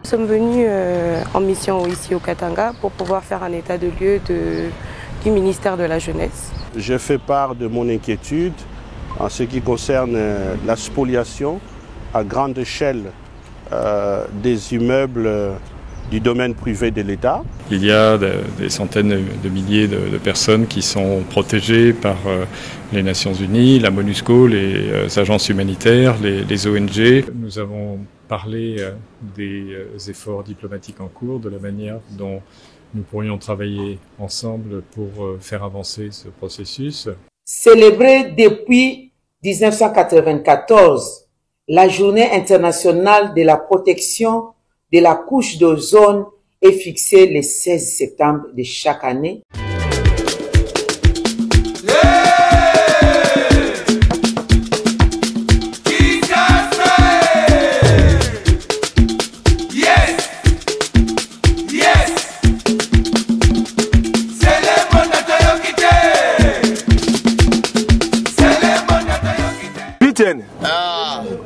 Nous sommes venus en mission ici au Katanga pour pouvoir faire un état de lieu du ministère de la Jeunesse. Je fais part de mon inquiétude en ce qui concerne la spoliation à grande échelle des immeubles du domaine privé de l'État. Il y a des centaines de milliers de personnes qui sont protégées par les Nations Unies, la MONUSCO, les agences humanitaires, les ONG. Nous avons parlé des efforts diplomatiques en cours, de la manière dont nous pourrions travailler ensemble pour faire avancer ce processus. Célébrée depuis 1994, la Journée internationale de la protection de la couche d'ozone est fixée le 16 septembre de chaque année.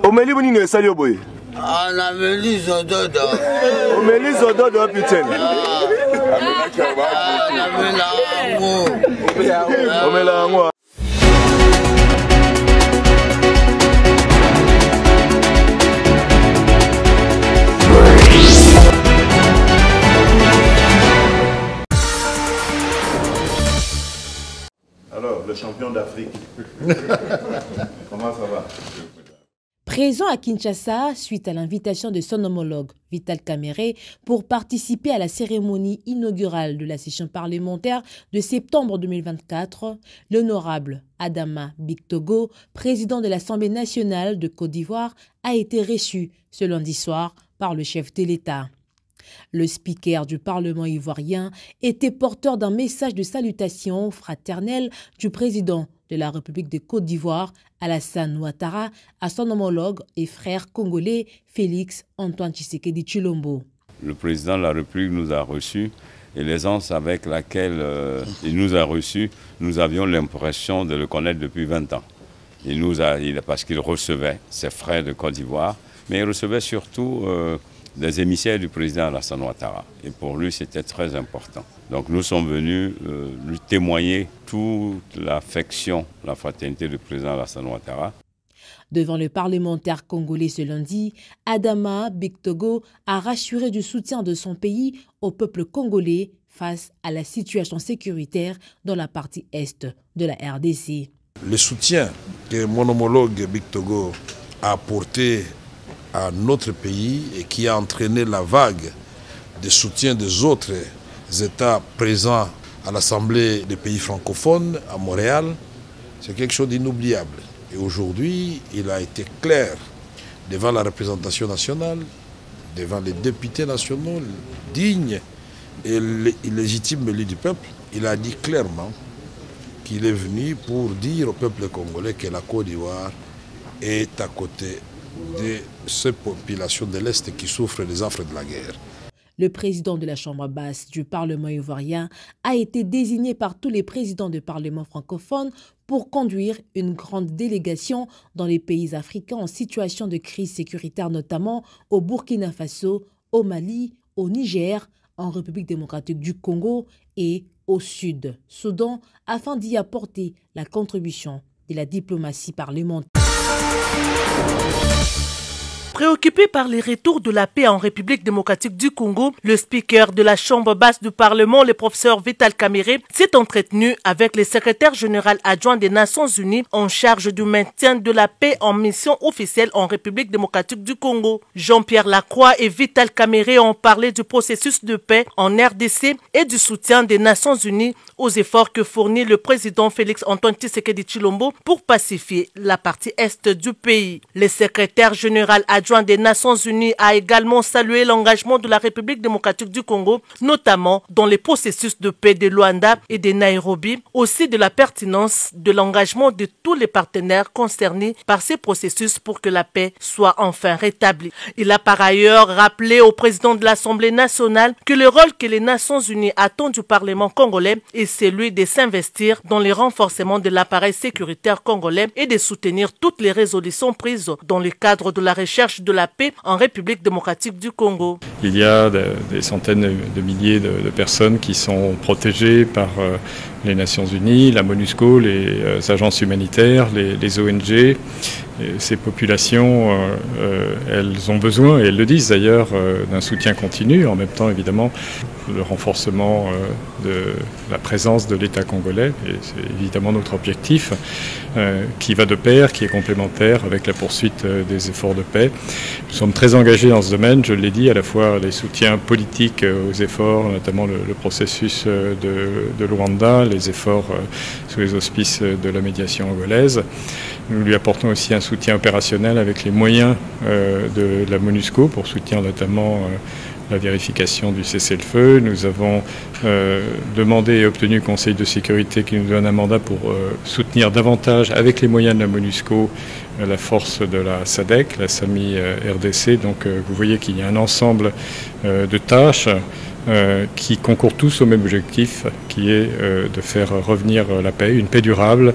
Omeli buni ne sali oboye. Na meli zododo. Omeli zododo putain. Na mela ngo. Omela ngo. Alors, le champion d'Afrique. Comment ça va? Présent à Kinshasa, suite à l'invitation de son homologue Vital Kamerhe pour participer à la cérémonie inaugurale de la session parlementaire de septembre 2024, l'honorable Adama Bictogo, président de l'Assemblée nationale de Côte d'Ivoire, a été reçu ce lundi soir par le chef de l'État. Le speaker du Parlement ivoirien était porteur d'un message de salutation fraternelle du président de la République de Côte d'Ivoire, Alassane Ouattara, à son homologue et frère congolais Félix Antoine Tshisekedi Tshilombo. Le président de la République nous a reçus et l'aisance avec laquelle il nous a reçus, nous avions l'impression de le connaître depuis 20 ans. Parce qu'il recevait ses frères de Côte d'Ivoire, mais il recevait surtout des émissaires du président Alassane Ouattara. Et pour lui, c'était très important. Donc nous sommes venus lui témoigner toute l'affection, la fraternité du président Alassane Ouattara. Devant le parlementaire congolais ce lundi, Adama Bictogo a rassuré du soutien de son pays au peuple congolais face à la situation sécuritaire dans la partie est de la RDC. Le soutien que mon homologue Bictogo a apporté à notre pays et qui a entraîné la vague de soutien des autres États présents à l'Assemblée des pays francophones à Montréal, c'est quelque chose d'inoubliable. Et aujourd'hui, il a été clair devant la représentation nationale, devant les députés nationaux, dignes et légitimes élus du peuple. Il a dit clairement qu'il est venu pour dire au peuple congolais que la Côte d'Ivoire est à côté de ces populations de l'Est qui souffrent des affres de la guerre. Le président de la Chambre basse du Parlement ivoirien a été désigné par tous les présidents de parlements francophones pour conduire une grande délégation dans les pays africains en situation de crise sécuritaire, notamment au Burkina Faso, au Mali, au Niger, en République démocratique du Congo et au Sud, Soudan, afin d'y apporter la contribution de la diplomatie parlementaire. Préoccupé par les retours de la paix en République démocratique du Congo, le speaker de la Chambre basse du Parlement, le professeur Vital Kamerhe, s'est entretenu avec le secrétaire général adjoint des Nations Unies en charge du maintien de la paix en mission officielle en République démocratique du Congo. Jean-Pierre Lacroix et Vital Kamerhe ont parlé du processus de paix en RDC et du soutien des Nations Unies aux efforts que fournit le président Félix Antoine Tshisekedi Tshilombo pour pacifier la partie est du pays. Le secrétaire général adjoint des Nations Unies a également salué l'engagement de la République démocratique du Congo, notamment dans les processus de paix de Luanda et de Nairobi, aussi de la pertinence de l'engagement de tous les partenaires concernés par ces processus pour que la paix soit enfin rétablie. Il a par ailleurs rappelé au président de l'Assemblée nationale que le rôle que les Nations Unies attendent du Parlement congolais est celui de s'investir dans le renforcement de l'appareil sécuritaire congolais et de soutenir toutes les résolutions prises dans le cadre de la recherche recherche de la paix en République démocratique du Congo. Il y a des centaines de milliers de personnes qui sont protégées par les Nations Unies, la MONUSCO, les agences humanitaires, les ONG. Et ces populations, elles ont besoin, et elles le disent d'ailleurs, d'un soutien continu. En même temps, évidemment, le renforcement de la présence de l'État congolais, et c'est évidemment notre objectif, qui va de pair, qui est complémentaire avec la poursuite des efforts de paix. Nous sommes très engagés dans ce domaine, je l'ai dit, à la fois les soutiens politiques aux efforts, notamment le processus de Luanda, les efforts sous les auspices de la médiation angolaise. Nous lui apportons aussi un soutien opérationnel avec les moyens de la MONUSCO pour soutenir notamment la vérification du cessez-le-feu. Nous avons demandé et obtenu au Conseil de sécurité qui nous donne un mandat pour soutenir davantage avec les moyens de la MONUSCO la force de la SADC, la SAMI RDC. Donc vous voyez qu'il y a un ensemble de tâches qui concourent tous au même objectif, qui est de faire revenir la paix, une paix durable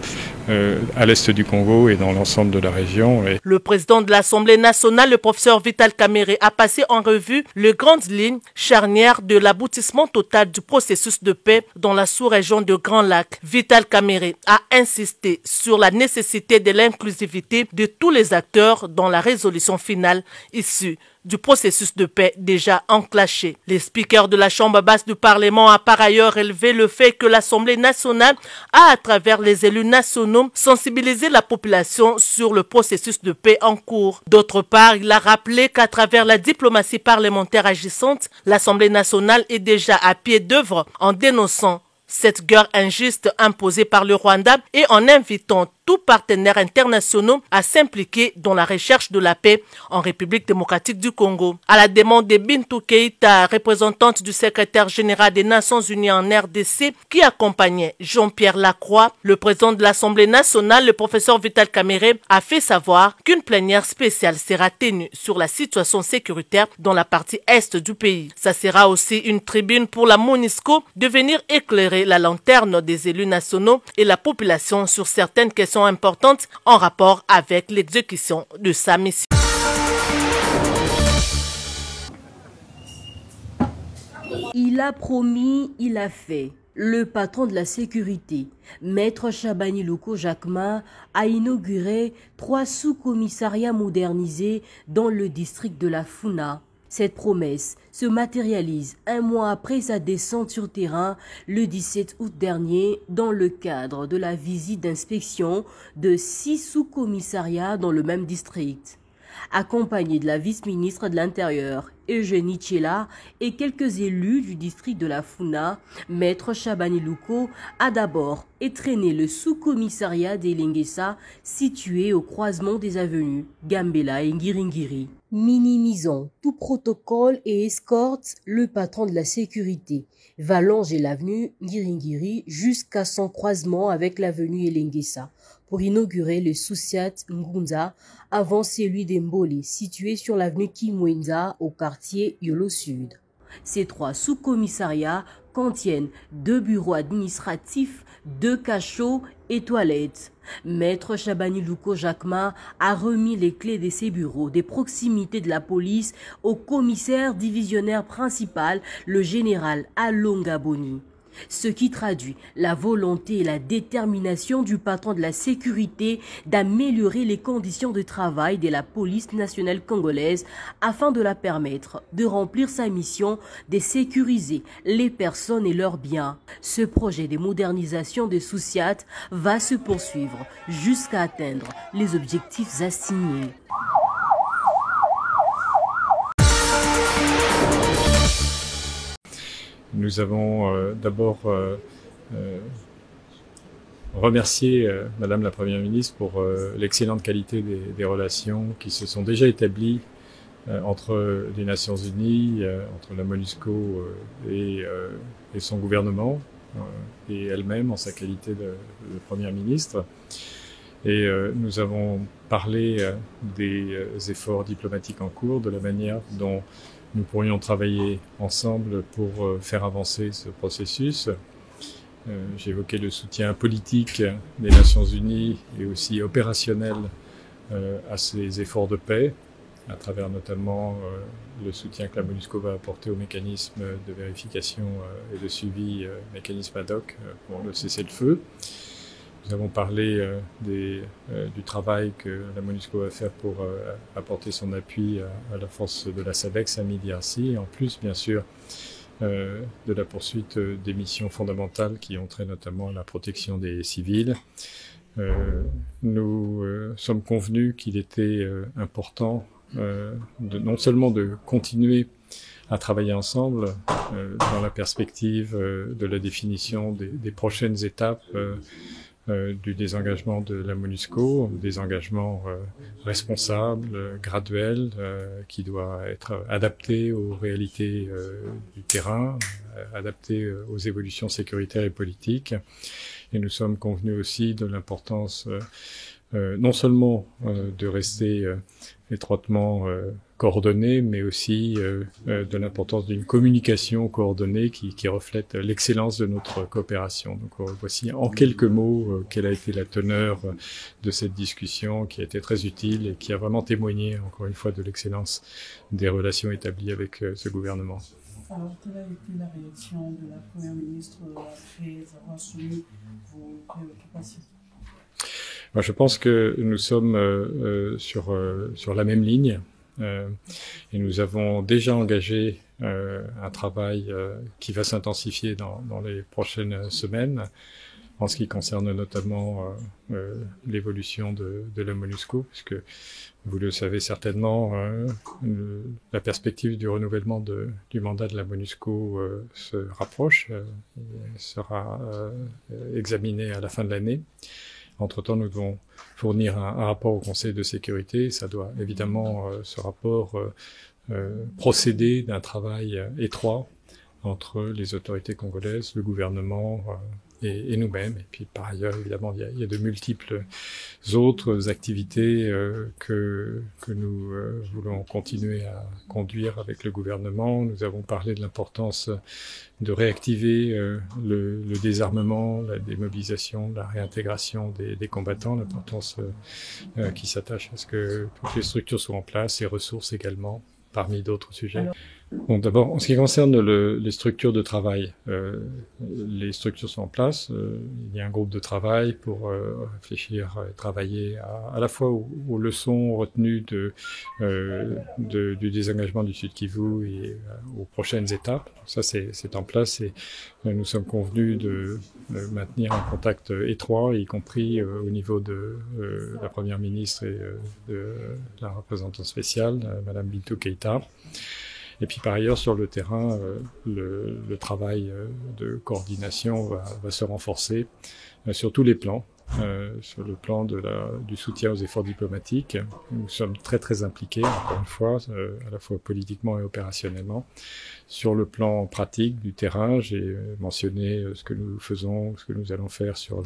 à l'est du Congo et dans l'ensemble de la région. Le président de l'Assemblée nationale, le professeur Vital Kamerhe, a passé en revue les grandes lignes charnières de l'aboutissement total du processus de paix dans la sous-région de Grand Lac. Vital Kamerhe a insisté sur la nécessité de l'inclusivité de tous les acteurs dans la résolution finale issue du processus de paix déjà enclenché. Le speaker de la Chambre basse du Parlement a par ailleurs relevé le fait que l'Assemblée nationale a, à travers les élus nationaux, sensibilisé la population sur le processus de paix en cours. D'autre part, il a rappelé qu'à travers la diplomatie parlementaire agissante, l'Assemblée nationale est déjà à pied d'œuvre en dénonçant cette guerre injuste imposée par le Rwanda et en invitant tous partenaires internationaux à s'impliquer dans la recherche de la paix en République démocratique du Congo. À la demande de Bintou Keïta, représentante du secrétaire général des Nations Unies en RDC, qui accompagnait Jean-Pierre Lacroix, le président de l'Assemblée nationale, le professeur Vital Kamerhe, a fait savoir qu'une plénière spéciale sera tenue sur la situation sécuritaire dans la partie est du pays. Ça sera aussi une tribune pour la MONUSCO de venir éclairer la lanterne des élus nationaux et la population sur certaines questions importantes en rapport avec l'exécution de sa mission. Il a promis, il a fait. Le patron de la sécurité, Maître Chabani Luko Jacquemin, a inauguré 3 sous-commissariats modernisés dans le district de la Funa. Cette promesse se matérialise un mois après sa descente sur terrain le 17 août dernier dans le cadre de la visite d'inspection de 6 sous-commissariats dans le même district. Accompagné de la vice-ministre de l'Intérieur, Eugénie Tchela, et quelques élus du district de la Funa, Maître Chabani Luko a d'abord étrenné le sous-commissariat d'Elengesa situé au croisement des avenues Gambela et Ngiringiri. Minimisant tout protocole et escorte, le patron de la sécurité va longer l'avenue Ngiringiri jusqu'à son croisement avec l'avenue Elengesa pour inaugurer le Sousiat Ngunza avant celui d'Emboli, situé sur l'avenue Kimwenza au quartier Yolo Sud. Ces 3 sous-commissariats contiennent 2 bureaux administratifs, 2 cachots et toilettes. Maître Chabani Luko Jacquemin a remis les clés de ces bureaux des proximités de la police au commissaire divisionnaire principal, le général Alonga Boni. Ce qui traduit la volonté et la détermination du patron de la sécurité d'améliorer les conditions de travail de la police nationale congolaise afin de la permettre de remplir sa mission de sécuriser les personnes et leurs biens. Ce projet de modernisation de Sousiat va se poursuivre jusqu'à atteindre les objectifs assignés. Nous avons d'abord remercié Madame la Première ministre pour l'excellente qualité des relations qui se sont déjà établies entre les Nations Unies, entre la MONUSCO et son gouvernement, et elle-même en sa qualité de Première ministre. Et nous avons parlé des efforts diplomatiques en cours, de la manière dont nous pourrions travailler ensemble pour faire avancer ce processus. J'ai évoqué le soutien politique des Nations Unies et aussi opérationnel à ces efforts de paix. à travers notamment le soutien que la MONUSCO va apporter au mécanisme de vérification et de suivi, mécanisme ad hoc pour le cessez-le-feu. Nous avons parlé du travail que la MONUSCO va faire pour apporter son appui à la force de la SADC, Sami-DRC, et en plus, bien sûr, de la poursuite des missions fondamentales qui ont trait notamment à la protection des civils. Nous sommes convenus qu'il était important non seulement de continuer à travailler ensemble dans la perspective de la définition des prochaines étapes du désengagement de la MONUSCO, des engagements responsables, graduels, qui doit être adapté aux réalités du terrain, adapté aux évolutions sécuritaires et politiques. Et nous sommes convenus aussi de l'importance non seulement de rester étroitement coordonnés, mais aussi de l'importance d'une communication coordonnée qui reflète l'excellence de notre coopération. Donc voici en quelques mots quelle a été la teneur de cette discussion qui a été très utile et qui a vraiment témoigné encore une fois de l'excellence des relations établies avec ce gouvernement. Alors, quelle a été la réaction de la Première ministre après avoir soumis vos préoccupations? Je pense que nous sommes sur la même ligne et nous avons déjà engagé un travail qui va s'intensifier dans les prochaines semaines en ce qui concerne notamment l'évolution de la MONUSCO, puisque vous le savez certainement, la perspective du renouvellement du mandat de la MONUSCO se rapproche, sera examinée à la fin de l'année. Entre-temps, nous devons fournir un rapport au Conseil de sécurité. Ça doit évidemment, ce rapport, procéder d'un travail étroit entre les autorités congolaises, le gouvernement et nous-mêmes. Et puis par ailleurs, évidemment, il y a de multiples autres activités que nous voulons continuer à conduire avec le gouvernement. Nous avons parlé de l'importance de réactiver le désarmement, la démobilisation, la réintégration des combattants, l'importance qui s'attache à ce que toutes les structures soient en place, et ressources également, parmi d'autres sujets. Bon, d'abord, en ce qui concerne les structures de travail, les structures sont en place. Il y a un groupe de travail pour réfléchir et travailler à la fois aux leçons retenues du désengagement du Sud Kivu et aux prochaines étapes. Ça, c'est en place, et nous sommes convenus de maintenir un contact étroit, y compris au niveau de la Première ministre et de la représentante spéciale, Madame Bintou Keïta. Et puis par ailleurs, sur le terrain, le travail de coordination va se renforcer sur tous les plans. Sur le plan du soutien aux efforts diplomatiques, nous sommes très impliqués, encore une fois, à la fois politiquement et opérationnellement. Sur le plan pratique du terrain, j'ai mentionné ce que nous faisons, ce que nous allons faire sur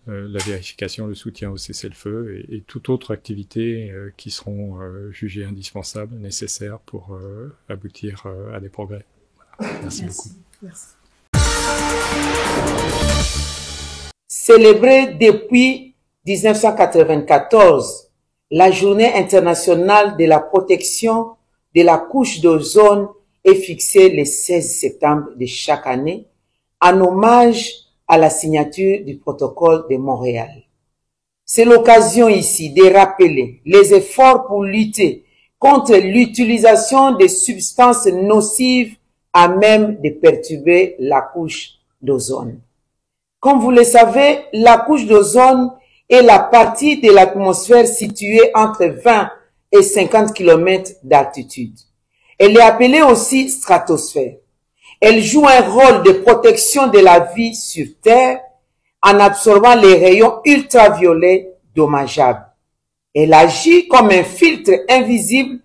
la vérification, le soutien au cessez-le-feu et toute autre activité qui seront jugées indispensables, nécessaires pour aboutir à des progrès. Voilà. Merci beaucoup. Merci. Célébrée depuis 1994, la Journée internationale de la protection de la couche d'ozone est fixée le 16 septembre de chaque année en hommage à la signature du protocole de Montréal. C'est l'occasion ici de rappeler les efforts pour lutter contre l'utilisation des substances nocives à même de perturber la couche d'ozone. Comme vous le savez, la couche d'ozone est la partie de l'atmosphère située entre 20 et 50 km d'altitude. Elle est appelée aussi stratosphère. Elle joue un rôle de protection de la vie sur Terre en absorbant les rayons ultraviolets dommageables. Elle agit comme un filtre invisible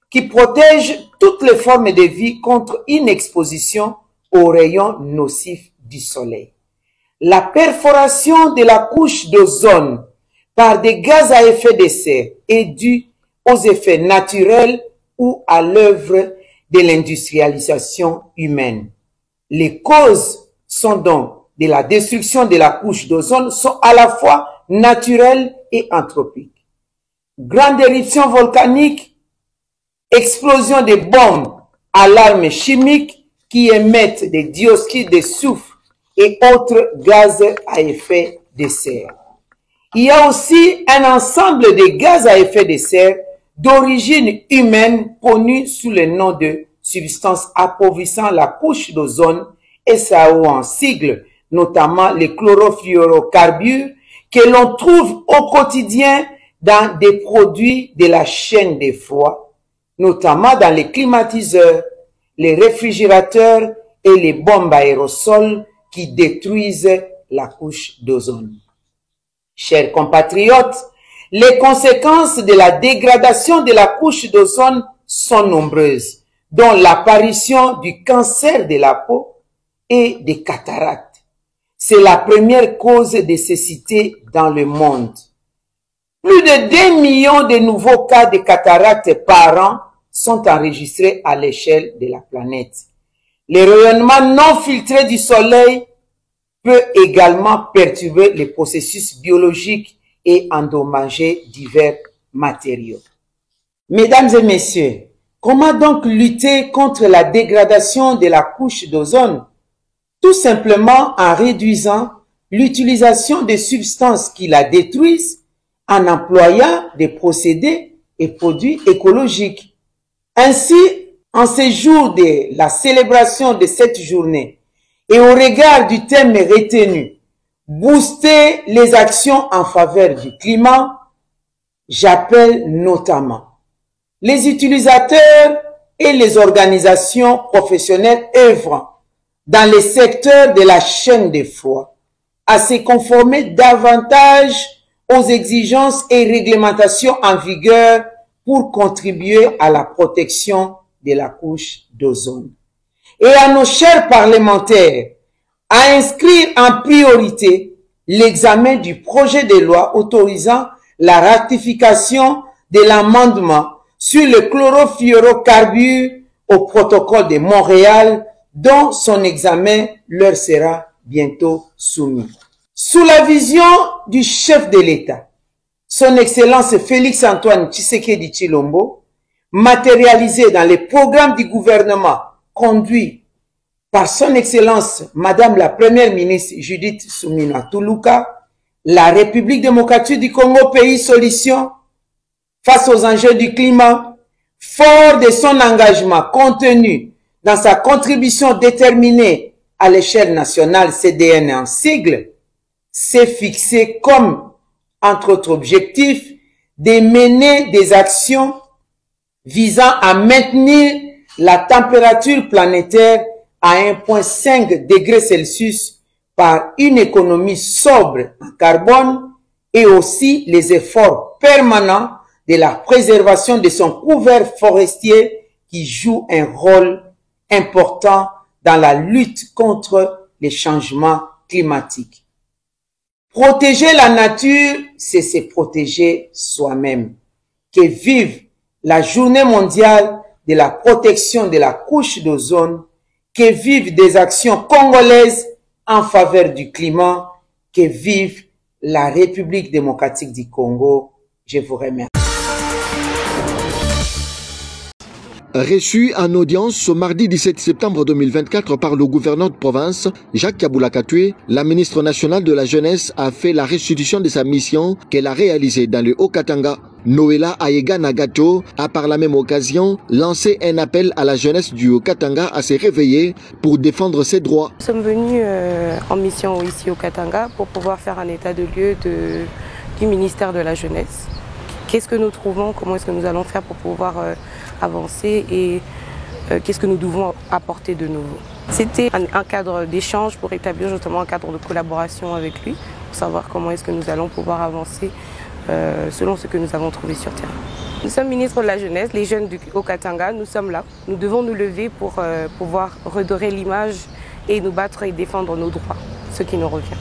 qui protège toutes les formes de vie contre une exposition aux rayons nocifs du soleil. La perforation de la couche d'ozone par des gaz à effet de serre est due aux effets naturels ou à l'œuvre de l'industrialisation humaine. Les causes sont donc de la destruction de la couche d'ozone sont à la fois naturelles et anthropiques. Grande éruption volcanique, explosion des bombes à l'arme chimique qui émettent des dioxydes de soufre et autres gaz à effet de serre. Il y a aussi un ensemble de gaz à effet de serre d'origine humaine connus sous le nom de substances appauvrissant la couche d'ozone, SAO en sigle, notamment les chlorofluorocarbures que l'on trouve au quotidien dans des produits de la chaîne des froids, notamment dans les climatiseurs, les réfrigérateurs et les bombes aérosols qui détruisent la couche d'ozone. Chers compatriotes, les conséquences de la dégradation de la couche d'ozone sont nombreuses, dont l'apparition du cancer de la peau et des cataractes. C'est la première cause de cécité dans le monde. Plus de 2 millions de nouveaux cas de cataractes par an sont enregistrés à l'échelle de la planète. Le rayonnement non filtré du soleil peut également perturber les processus biologiques et endommager divers matériaux. Mesdames et messieurs, comment donc lutter contre la dégradation de la couche d'ozone? Tout simplement en réduisant l'utilisation des substances qui la détruisent, en employant des procédés et produits écologiques. Ainsi, en ces jours de la célébration de cette journée et au regard du thème retenu, booster les actions en faveur du climat, j'appelle notamment les utilisateurs et les organisations professionnelles œuvrant dans les secteurs de la chaîne des froids à se conformer davantage aux exigences et réglementations en vigueur pour contribuer à la protection de la couche d'ozone. Et à nos chers parlementaires, à inscrire en priorité l'examen du projet de loi autorisant la ratification de l'amendement sur le chlorofluorocarbure au protocole de Montréal, dont son examen leur sera bientôt soumis. Sous la vision du chef de l'État, son Excellence Félix-Antoine Tshisekedi Tshilombo, matérialisé dans les programmes du gouvernement conduit par son Excellence Madame la Première ministre Judith Suminwa Tuluka, la République démocratique du Congo, pays solution face aux enjeux du climat, fort de son engagement contenu dans sa contribution déterminée à l'échelle nationale CDN en sigle, s'est fixé comme, entre autres objectifs, de mener des actions visant à maintenir la température planétaire à 1,5 degré Celsius par une économie sobre en carbone et aussi les efforts permanents de la préservation de son couvert forestier qui joue un rôle important dans la lutte contre les changements climatiques. Protéger la nature, c'est se protéger soi-même. Que vive la journée mondiale de la protection de la couche d'ozone, que vive des actions congolaises en faveur du climat, que vive la République démocratique du Congo. Je vous remercie. Reçu en audience ce mardi 17 septembre 2024 par le gouverneur de province, Jacques Kabula Katoué, la ministre nationale de la Jeunesse a fait la restitution de sa mission qu'elle a réalisée dans le Haut-Katanga. Noéla Aïga Nagato a par la même occasion lancé un appel à la jeunesse du Haut-Katanga à se réveiller pour défendre ses droits. Nous sommes venus en mission ici au Katanga pour pouvoir faire un état de lieu du ministère de la Jeunesse. Qu'est-ce que nous trouvons, comment est-ce que nous allons faire pour pouvoir avancer et qu'est-ce que nous devons apporter de nouveau. C'était un cadre d'échange pour établir justement un cadre de collaboration avec lui, pour savoir comment est-ce que nous allons pouvoir avancer selon ce que nous avons trouvé sur terrain. Nous sommes ministres de la Jeunesse, les jeunes du Haut-Katanga, nous sommes là. Nous devons nous lever pour pouvoir redorer l'image et nous battre et défendre nos droits, ce qui nous revient.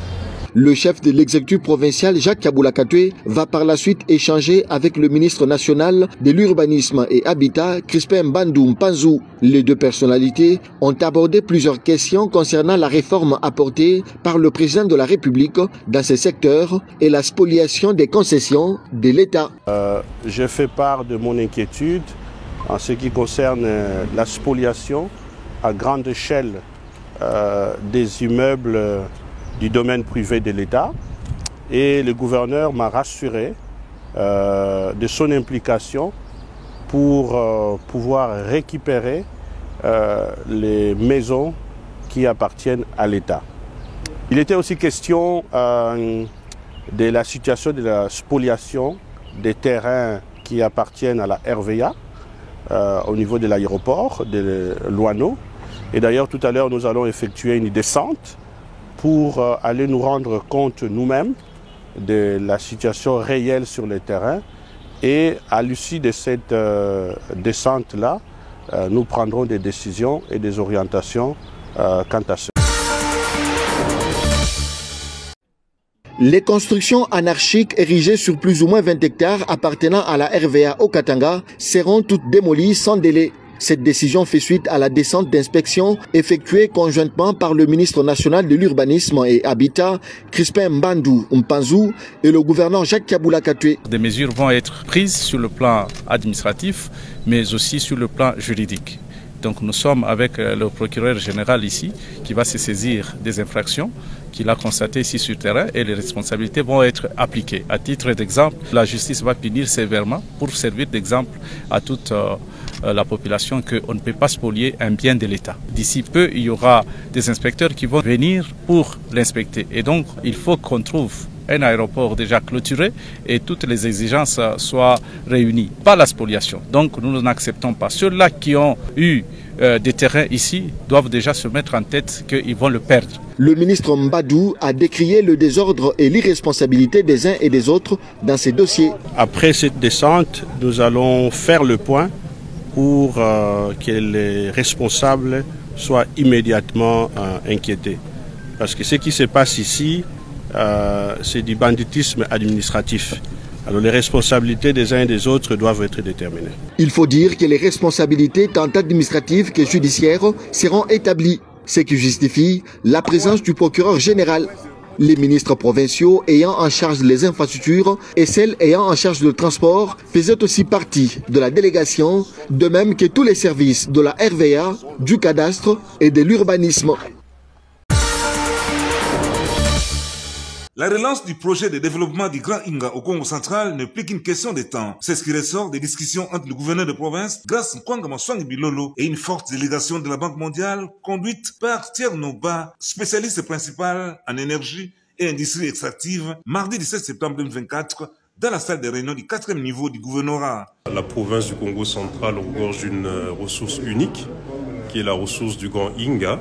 Le chef de l'exécutif provincial, Jacques Kabula Katoué, va par la suite échanger avec le ministre national de l'Urbanisme et Habitat, Crispin Mbandou Mpanzou. Les deux personnalités ont abordé plusieurs questions concernant la réforme apportée par le président de la République dans ces secteurs et la spoliation des concessions de l'État. Je fais part de mon inquiétude en ce qui concerne la spoliation à grande échelle des immeubles du domaine privé de l'État. Et le gouverneur m'a rassuré de son implication pour pouvoir récupérer les maisons qui appartiennent à l'État. Il était aussi question de la situation de la spoliation des terrains qui appartiennent à la RVA au niveau de l'aéroport de Loano. Et d'ailleurs, tout à l'heure, nous allons effectuer une descente pour aller nous rendre compte nous-mêmes de la situation réelle sur le terrain. Et à l'issue de cette descente-là, nous prendrons des décisions et des orientations quant à ce. Les constructions anarchiques érigées sur plus ou moins 20 hectares appartenant à la RVA au Katanga seront toutes démolies sans délai. Cette décision fait suite à la descente d'inspection effectuée conjointement par le ministre national de l'Urbanisme et Habitat, Crispin Mbandou Mpanzou, et le gouverneur Jacques Kaboula Katoué. Des mesures vont être prises sur le plan administratif, mais aussi sur le plan juridique. Donc nous sommes avec le procureur général ici, qui va se saisir des infractions qu'il a constatées ici sur le terrain, et les responsabilités vont être appliquées. À titre d'exemple, la justice va punir sévèrement pour servir d'exemple à toute la population qu'on ne peut pas spolier un bien de l'État. D'ici peu, il y aura des inspecteurs qui vont venir pour l'inspecter. Et donc, il faut qu'on trouve un aéroport déjà clôturé et toutes les exigences soient réunies. Pas la spoliation. Donc, nous n'acceptons pas. Ceux-là qui ont eu des terrains ici doivent déjà se mettre en tête qu'ils vont le perdre. Le ministre Mbadou a décrié le désordre et l'irresponsabilité des uns et des autres dans ces dossiers. Après cette descente, nous allons faire le point pour que les responsables soient immédiatement inquiétés. Parce que ce qui se passe ici, c'est du banditisme administratif. Alors les responsabilités des uns et des autres doivent être déterminées. Il faut dire que les responsabilités tant administratives que judiciaires seront établies, ce qui justifie la présence du procureur général. Les ministres provinciaux ayant en charge les infrastructures et celles ayant en charge le transport faisaient aussi partie de la délégation, de même que tous les services de la RVA, du cadastre et de l'urbanisme. La relance du projet de développement du Grand Inga au Congo central n'est plus qu'une question de temps. C'est ce qui ressort des discussions entre le gouverneur de province, Grace Nkwanga Maswangi Bilolo, et une forte délégation de la Banque mondiale conduite par Tierno Ba, spécialiste principal en énergie et industrie extractive, mardi 17 septembre 2024, dans la salle de réunion du 4e niveau du gouvernorat. La province du Congo central regorge d'une ressource unique, qui est la ressource du Grand Inga.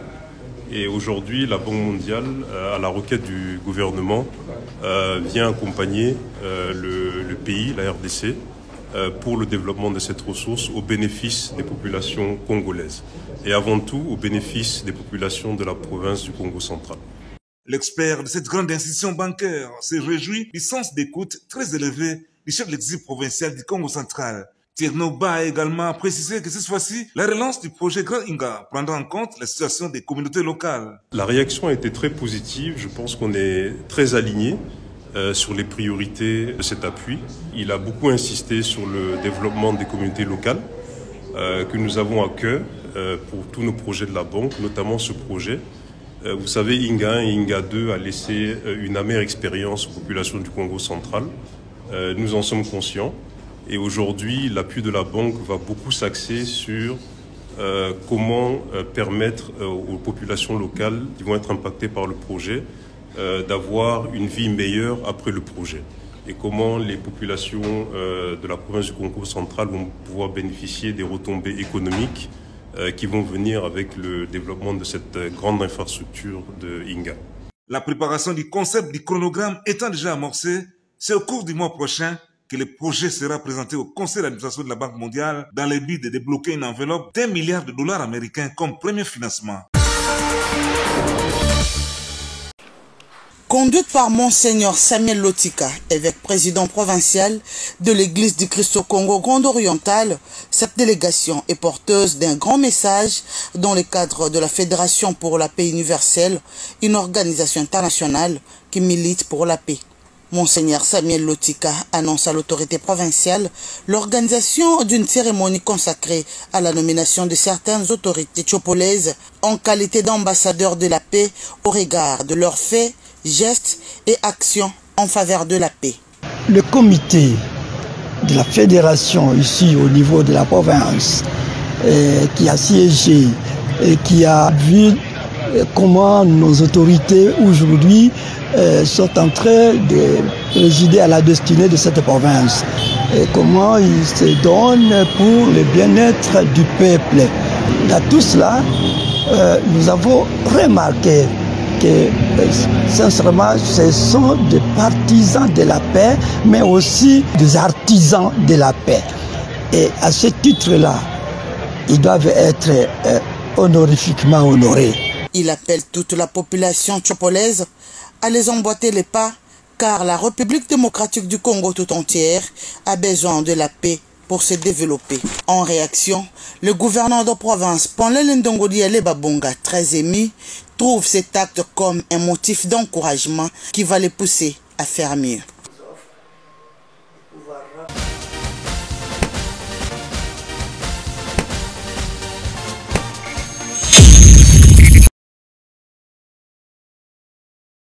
Et aujourd'hui, la Banque mondiale, à la requête du gouvernement, vient accompagner le pays, la RDC, pour le développement de cette ressource au bénéfice des populations congolaises. Et avant tout, au bénéfice des populations de la province du Congo central. L'expert de cette grande institution bancaire se réjouit du sens d'écoute très élevé du chef de l'exécutif provincial du Congo central. Tierno Ba a également précisé que cette fois-ci, la relance du projet Grand Inga prendra en compte la situation des communautés locales. La réaction a été très positive. Je pense qu'on est très alignés sur les priorités de cet appui. Il a beaucoup insisté sur le développement des communautés locales que nous avons à cœur pour tous nos projets de la banque, notamment ce projet. Vous savez, Inga 1 et Inga 2 a laissé une amère expérience aux populations du Congo central. Nous en sommes conscients. Et aujourd'hui, l'appui de la banque va beaucoup s'axer sur comment permettre aux populations locales qui vont être impactées par le projet d'avoir une vie meilleure après le projet. Et comment les populations de la province du Congo central vont pouvoir bénéficier des retombées économiques qui vont venir avec le développement de cette grande infrastructure de Inga. La préparation du concept du chronogramme étant déjà amorcée, c'est au cours du mois prochain que le projet sera présenté au conseil d'administration de la Banque mondiale dans le but de débloquer une enveloppe d'$1 milliard américains comme premier financement. Conduite par Monseigneur Samuel Lotika, évêque président provincial de l'église du Christ au Congo Grand-Oriental, cette délégation est porteuse d'un grand message dans le cadre de la Fédération pour la paix universelle, une organisation internationale qui milite pour la paix. Monseigneur Samuel Lotika annonce à l'autorité provinciale l'organisation d'une cérémonie consacrée à la nomination de certaines autorités tchopolaises en qualité d'ambassadeurs de la paix au regard de leurs faits, gestes et actions en faveur de la paix. Le comité de la fédération ici au niveau de la province qui a siégé et qui a vu comment nos autorités aujourd'hui sont en train de présider à la destinée de cette province et comment ils se donnent pour le bien-être du peuple. Dans tout cela, nous avons remarqué que sincèrement ce sont des partisans de la paix mais aussi des artisans de la paix. Et à ce titre-là, ils doivent être honorifiquement honorés. Il appelle toute la population tchopolaise à les emboîter les pas car la République démocratique du Congo tout entière a besoin de la paix pour se développer. En réaction, le gouverneur de province, Ponlele Ndongodi Babonga, très ému, trouve cet acte comme un motif d'encouragement qui va les pousser à faire mieux.